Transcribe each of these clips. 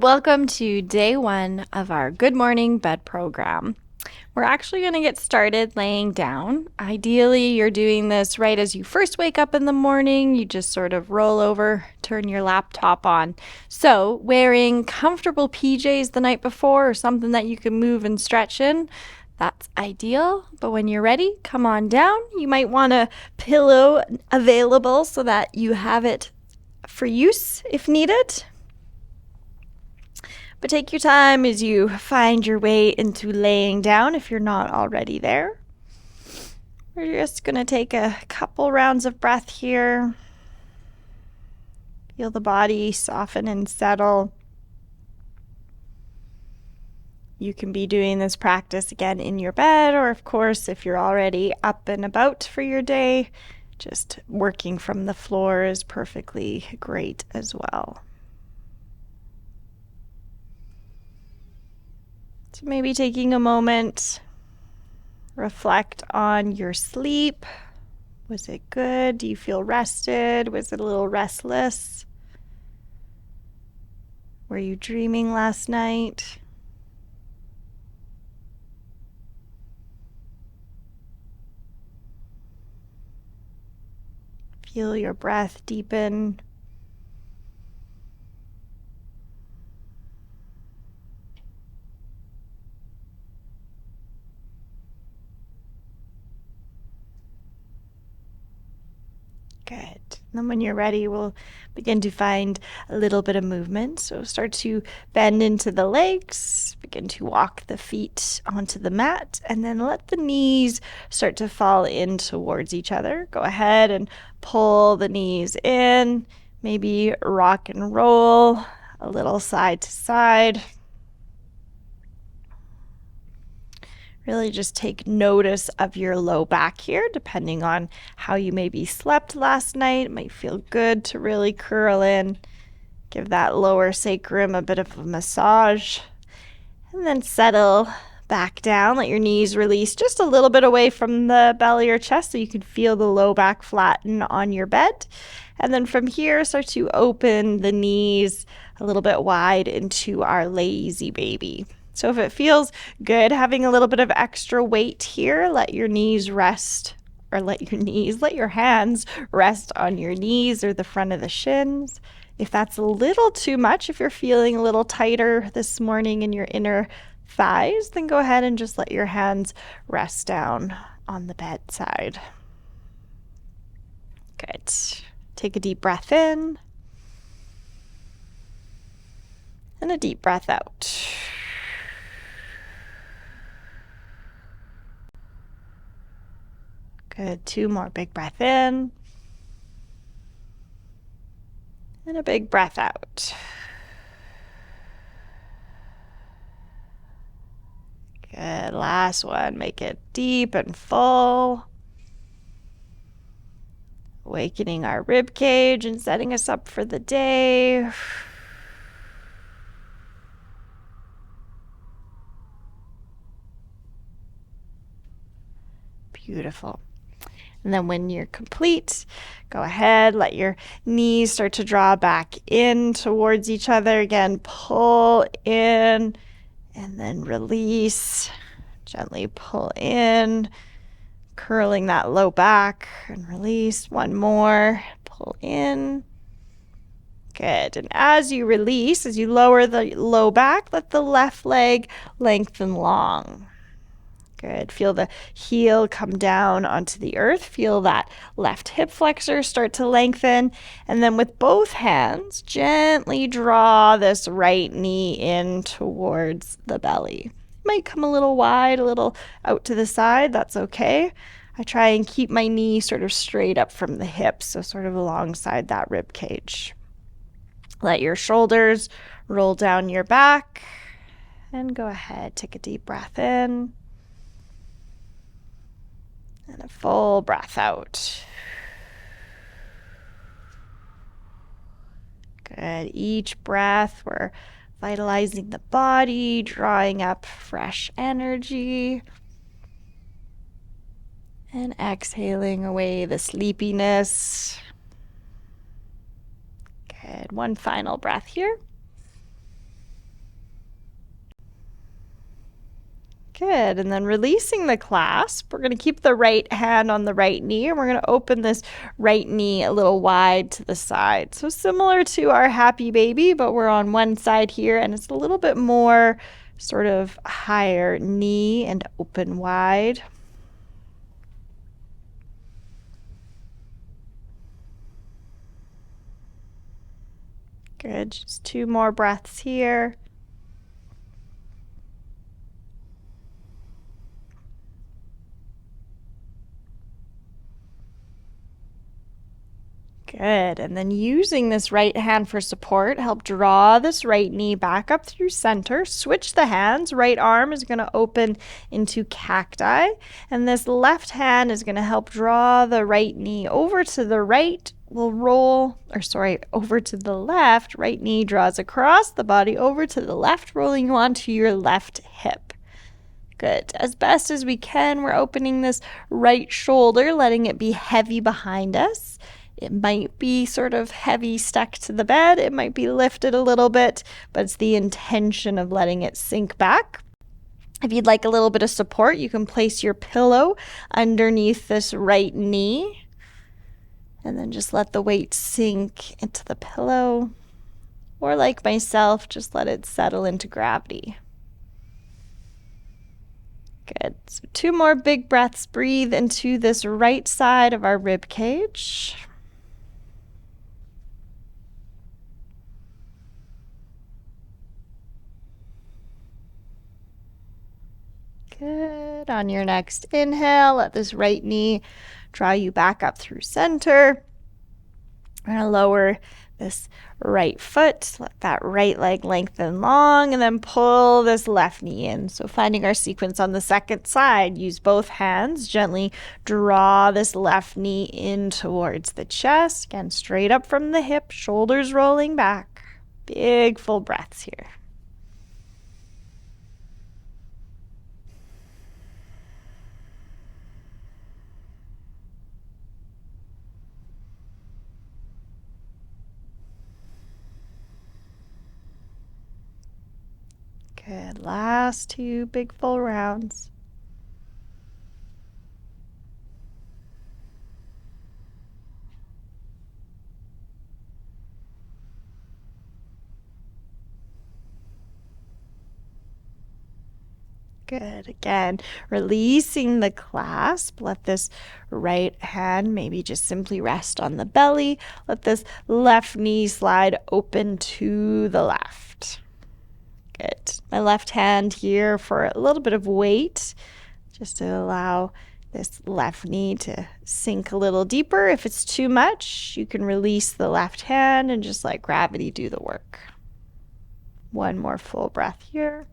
Welcome to day 1 of our Good Morning Bed program. We're actually going to get started laying down. Ideally, you're doing this right as you first wake up in the morning. You just sort of roll over, turn your laptop on. So, wearing comfortable PJs the night before or something that you can move and stretch in, that's ideal. But when you're ready, come on down. You might want a pillow available so that you have it for use if needed. But take your time as you find your way into laying down if you're not already there. We're just going to take a couple rounds of breath here. Feel the body soften and settle. You can be doing this practice again in your bed, or of course, if you're already up and about for your day, just working from the floor is perfectly great as well. So maybe taking a moment, reflect on your sleep. Was it good? Do you feel rested? Was it a little restless? Were you dreaming last night? Feel your breath deepen. Good. And then when you're ready, we'll begin to find a little bit of movement. So start to bend into the legs, begin to walk the feet onto the mat, and then let the knees start to fall in towards each other. Go ahead and pull the knees in, maybe rock and roll a little side to side. Really just take notice of your low back here, depending on how you maybe slept last night. It might feel good to really curl in. Give that lower sacrum a bit of a massage. And then settle back down. Let your knees release just a little bit away from the belly or chest so you can feel the low back flatten on your bed. And then from here, start to open the knees a little bit wide into our lazy baby. So if it feels good having a little bit of extra weight here, let your knees rest, or let your hands rest on your knees or the front of the shins. If that's a little too much, if you're feeling a little tighter this morning in your inner thighs, then go ahead and just let your hands rest down on the bedside. Good. Take a deep breath in and a deep breath out. Good. 2 more. Big breath in. And a big breath out. Good. Last one. Make it deep and full. Awakening our rib cage and setting us up for the day. Beautiful. And then when you're complete, go ahead, let your knees start to draw back in towards each other. Again, pull in and then release. Gently pull in, curling that low back and release. One more, pull in. Good. And as you release, as you lower the low back, let the left leg lengthen long. Good. Feel the heel come down onto the earth. Feel that left hip flexor start to lengthen. And then with both hands, gently draw this right knee in towards the belly. It might come a little wide, a little out to the side. That's okay. I try and keep my knee sort of straight up from the hips, so sort of alongside that rib cage. Let your shoulders roll down your back. And go ahead, take a deep breath in. And a full breath out. Good. Each breath, we're vitalizing the body, drawing up fresh energy. And exhaling away the sleepiness. Good. One final breath here. Good. And then releasing the clasp, we're going to keep the right hand on the right knee, and we're going to open this right knee a little wide to the side. So similar to our happy baby, but we're on one side here, and it's a little bit more sort of higher knee and open wide. Good. Just 2 more breaths here. Good. And then using this right hand for support, help draw this right knee back up through center. Switch the hands. Right arm is going to open into cacti. And this left hand is going to help draw the right knee over to the right. We'll roll, over to the left. Right knee draws across the body over to the left, rolling you onto your left hip. Good. As best as we can, we're opening this right shoulder, letting it be heavy behind us. It might be sort of heavy stuck to the bed. It might be lifted a little bit, but it's the intention of letting it sink back. If you'd like a little bit of support, you can place your pillow underneath this right knee and then just let the weight sink into the pillow. Or like myself, just let it settle into gravity. Good. So 2 more big breaths. Breathe into this right side of our rib cage. Good. On your next inhale, let this right knee draw you back up through center. We're going to lower this right foot, let that right leg lengthen long, and then pull this left knee in. So finding our sequence on the second side, use both hands, gently draw this left knee in towards the chest. Again, straight up from the hip, shoulders rolling back. Big full breaths here. Good. Last 2 big full rounds. Good. Again, releasing the clasp. Let this right hand maybe just simply rest on the belly. Let this left knee slide open to the left. Good. My left hand here for a little bit of weight, just to allow this left knee to sink a little deeper. If it's too much, you can release the left hand and just let gravity do the work. 1 more full breath here.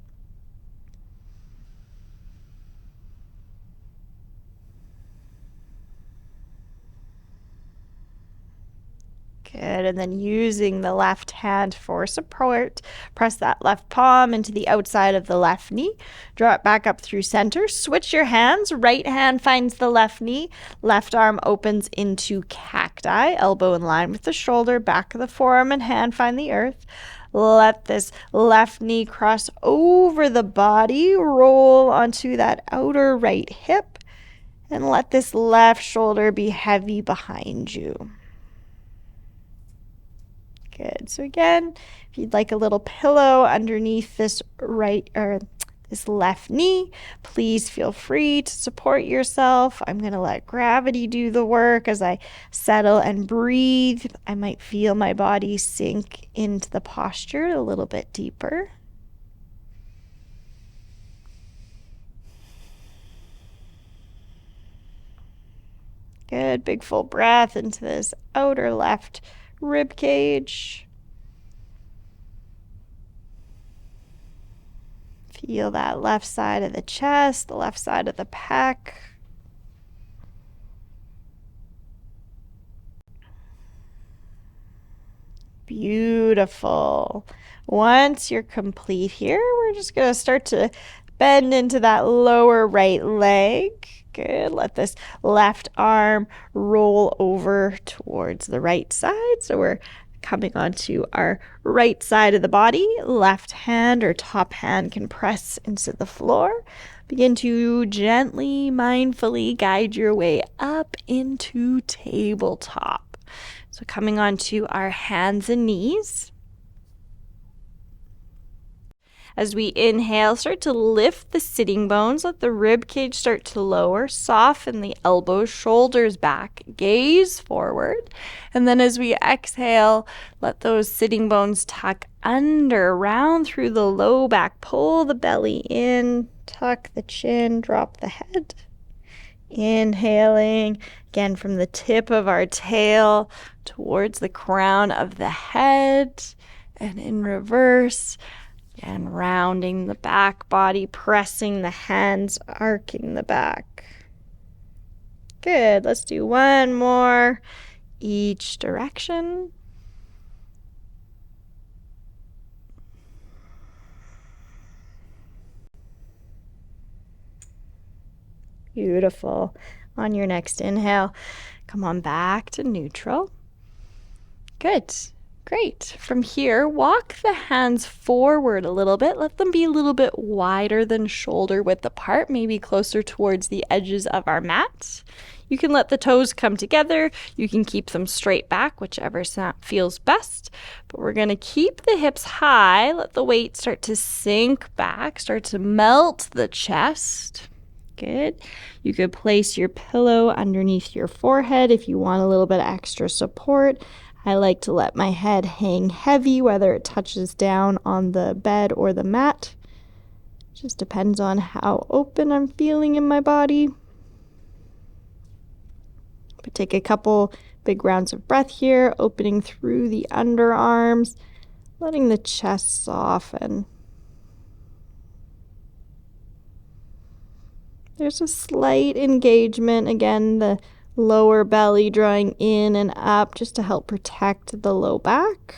Good, and then using the left hand for support, press that left palm into the outside of the left knee. Draw it back up through center. Switch your hands. Right hand finds the left knee. Left arm opens into cacti. Elbow in line with the shoulder. Back of the forearm and hand find the earth. Let this left knee cross over the body. Roll onto that outer right hip. And let this left shoulder be heavy behind you. Good. So again, if you'd like a little pillow underneath this this left knee, please feel free to support yourself. I'm going to let gravity do the work as I settle and breathe. I might feel my body sink into the posture a little bit deeper. Good. Big full breath into this outer left rib cage. Feel that left side of the chest, the left side of the pec. Beautiful. Once you're complete here, we're just going to start to bend into that lower right leg. Good. Let this left arm roll over towards the right side. So we're coming onto our right side of the body. Left hand or top hand can press into the floor. Begin to gently, mindfully guide your way up into tabletop. So coming onto our hands and knees. As we inhale, start to lift the sitting bones, let the rib cage start to lower, soften the elbows, shoulders back, gaze forward. And then as we exhale, let those sitting bones tuck under, round through the low back, pull the belly in, tuck the chin, drop the head. Inhaling, again from the tip of our tail towards the crown of the head, and in reverse. And rounding the back body, pressing the hands, arcing the back. Good. Let's do one more each direction. Beautiful. On your next inhale, come on back to neutral. Good. Great. From here, walk the hands forward a little bit. Let them be a little bit wider than shoulder width apart, maybe closer towards the edges of our mat. You can let the toes come together. You can keep them straight back, whichever feels best. But we're going to keep the hips high. Let the weight start to sink back, start to melt the chest. Good. You could place your pillow underneath your forehead if you want a little bit extra support. I like to let my head hang heavy, whether it touches down on the bed or the mat. Just depends on how open I'm feeling in my body. But take a couple big rounds of breath here, opening through the underarms, letting the chest soften. There's a slight engagement, again, the lower belly drawing in and up just to help protect the low back.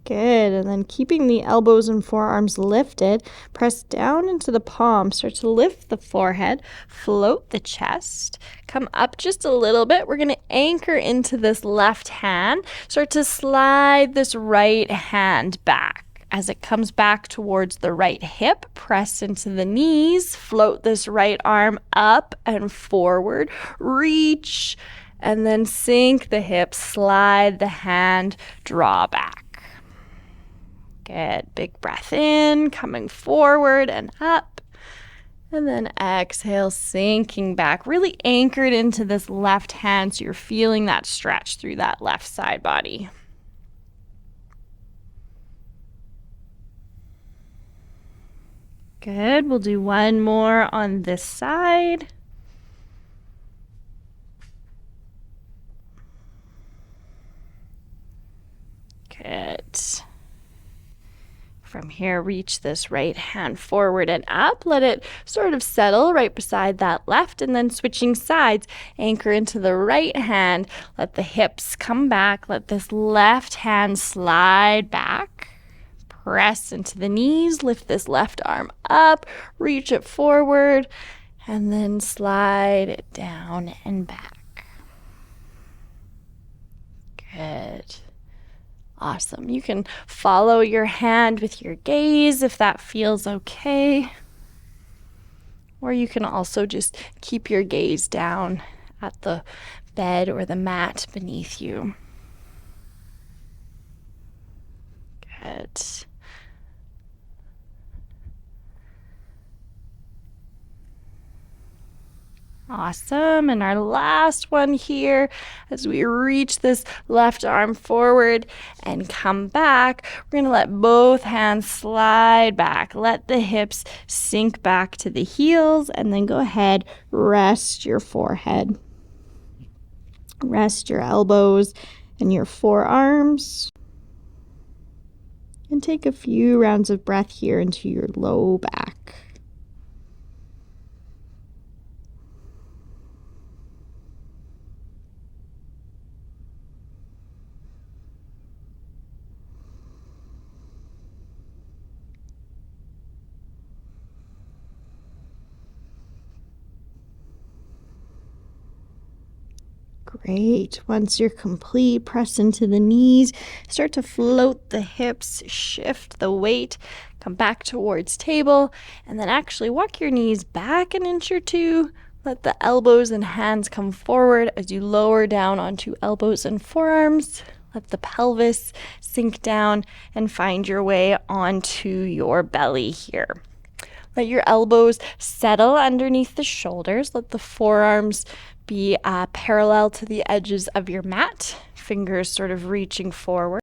Good, and then keeping the elbows and forearms lifted, press down into the palms, start to lift the forehead, float the chest, come up just a little bit. We're going to anchor into this left hand, start to slide this right hand back. As it comes back towards the right hip, press into the knees, float this right arm up and forward, reach, and then sink the hips, slide the hand, draw back. Good. Big breath in, coming forward and up. And then exhale, sinking back, really anchored into this left hand so you're feeling that stretch through that left side body. Good. We'll do one more on this side. Good. From here, reach this right hand forward and up. Let it sort of settle right beside that left, and then switching sides, anchor into the right hand. Let the hips come back. Let this left hand slide back. Press into the knees. Lift this left arm up. Reach it forward, and then slide it down and back. Good. Awesome. You can follow your hand with your gaze if that feels okay. Or you can also just keep your gaze down at the bed or the mat beneath you. Good. Awesome. And our last one here, as we reach this left arm forward and come back, we're going to let both hands slide back. Let the hips sink back to the heels, and then go ahead, rest your forehead. Rest your elbows and your forearms. And take a few rounds of breath here into your low back. Great. Once you're complete, press into the knees. Start to float the hips, shift the weight, come back towards table, and then actually walk your knees back an inch or two. Let the elbows and hands come forward as you lower down onto elbows and forearms. Let the pelvis sink down and find your way onto your belly here. Let your elbows settle underneath the shoulders. Let the forearms be parallel to the edges of your mat. Fingers sort of reaching forward.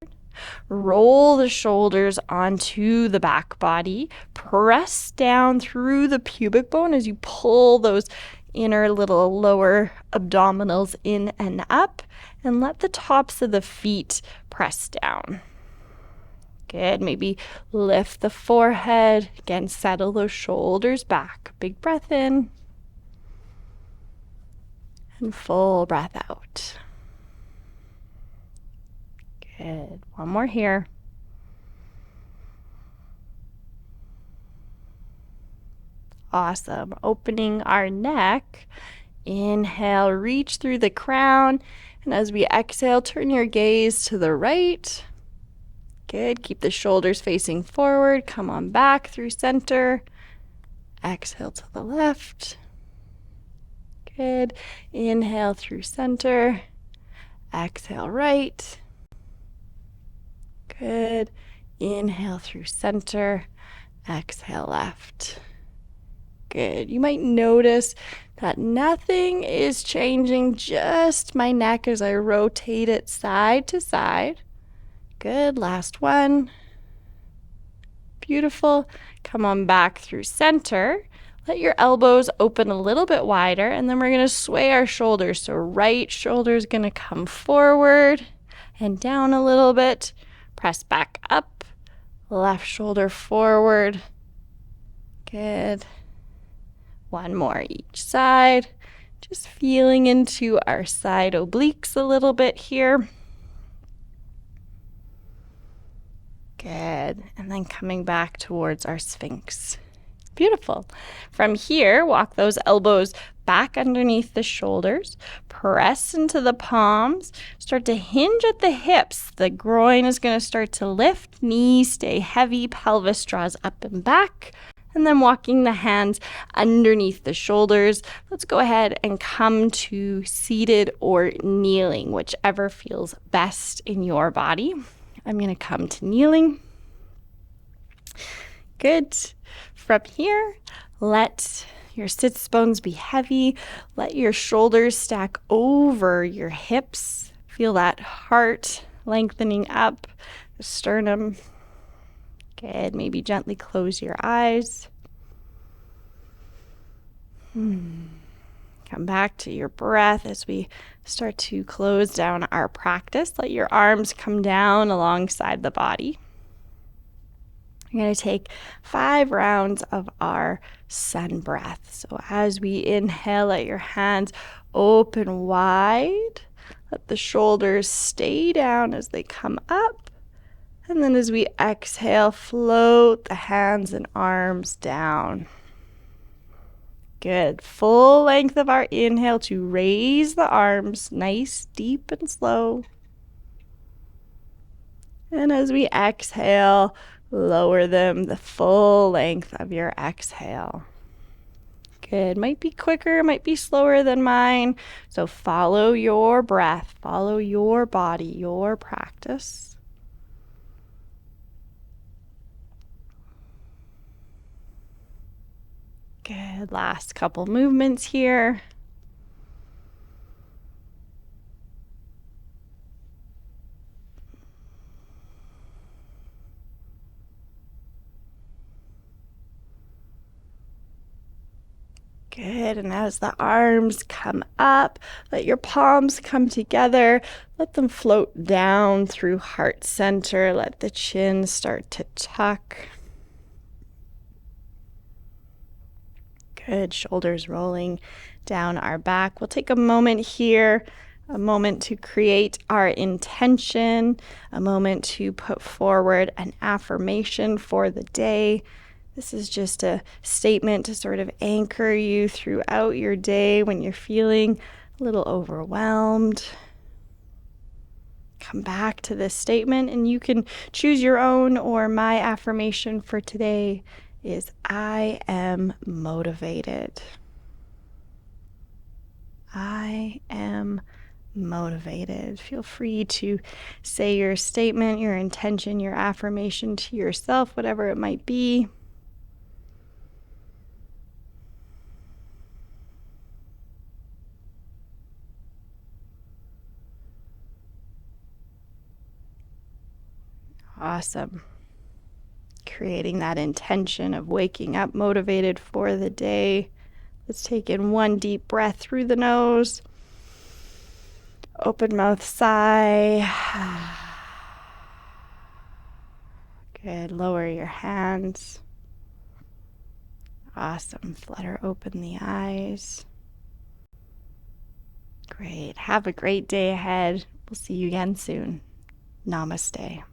Roll the shoulders onto the back body. Press down through the pubic bone as you pull those inner little lower abdominals in and up. And let the tops of the feet press down. Good. Maybe lift the forehead. Again, settle those shoulders back. Big breath in. And full breath out. Good. One more here. Awesome. Opening our neck. Inhale, reach through the crown. And as we exhale, turn your gaze to the right. Good. Keep the shoulders facing forward. Come on back through center. Exhale to the left. Good. Inhale through center. Exhale right. Good. Inhale through center. Exhale left. Good. You might notice that nothing is changing, just my neck as I rotate it side to side. Good. Last one. Beautiful. Come on back through center. Let your elbows open a little bit wider, and then we're going to sway our shoulders. So right shoulder is going to come forward and down a little bit. Press back up. Left shoulder forward. Good. One more each side. Just feeling into our side obliques a little bit here. Good. And then coming back towards our Sphinx. Beautiful. From here, walk those elbows back underneath the shoulders. Press into the palms. Start to hinge at the hips. The groin is going to start to lift. Knees stay heavy. Pelvis draws up and back. And then walking the hands underneath the shoulders. Let's go ahead and come to seated or kneeling, whichever feels best in your body. I'm going to come to kneeling. Good. From here, let your sits bones be heavy. Let your shoulders stack over your hips. Feel that heart lengthening up, the sternum. Good. Maybe gently close your eyes. Come back to your breath as we start to close down our practice. Let your arms come down alongside the body. We're going to take 5 rounds of our sun breath. So as we inhale, let your hands open wide. Let the shoulders stay down as they come up. And then as we exhale, float the hands and arms down. Good. Full length of our inhale to raise the arms, nice, deep, and slow. And as we exhale, lower them the full length of your exhale. Good. Might be quicker, might be slower than mine. So follow your breath, follow your body, your practice. Good. Last couple movements here. Good. And as the arms come up, let your palms come together. Let them float down through heart center. Let the chin start to tuck. Good. Shoulders rolling down our back. We'll take a moment here, a moment to create our intention, a moment to put forward an affirmation for the day. This is just a statement to sort of anchor you throughout your day when you're feeling a little overwhelmed, come back to this statement, and you can choose your own, or my affirmation for today is I am motivated. I am motivated. Feel free to say your statement, your intention, your affirmation to yourself, whatever it might be. Awesome. Creating that intention of waking up motivated for the day. Let's take in one deep breath through the nose. Open mouth sigh. Good. Lower your hands. Awesome. Flutter open the eyes. Great. Have a great day ahead. We'll see you again soon. Namaste.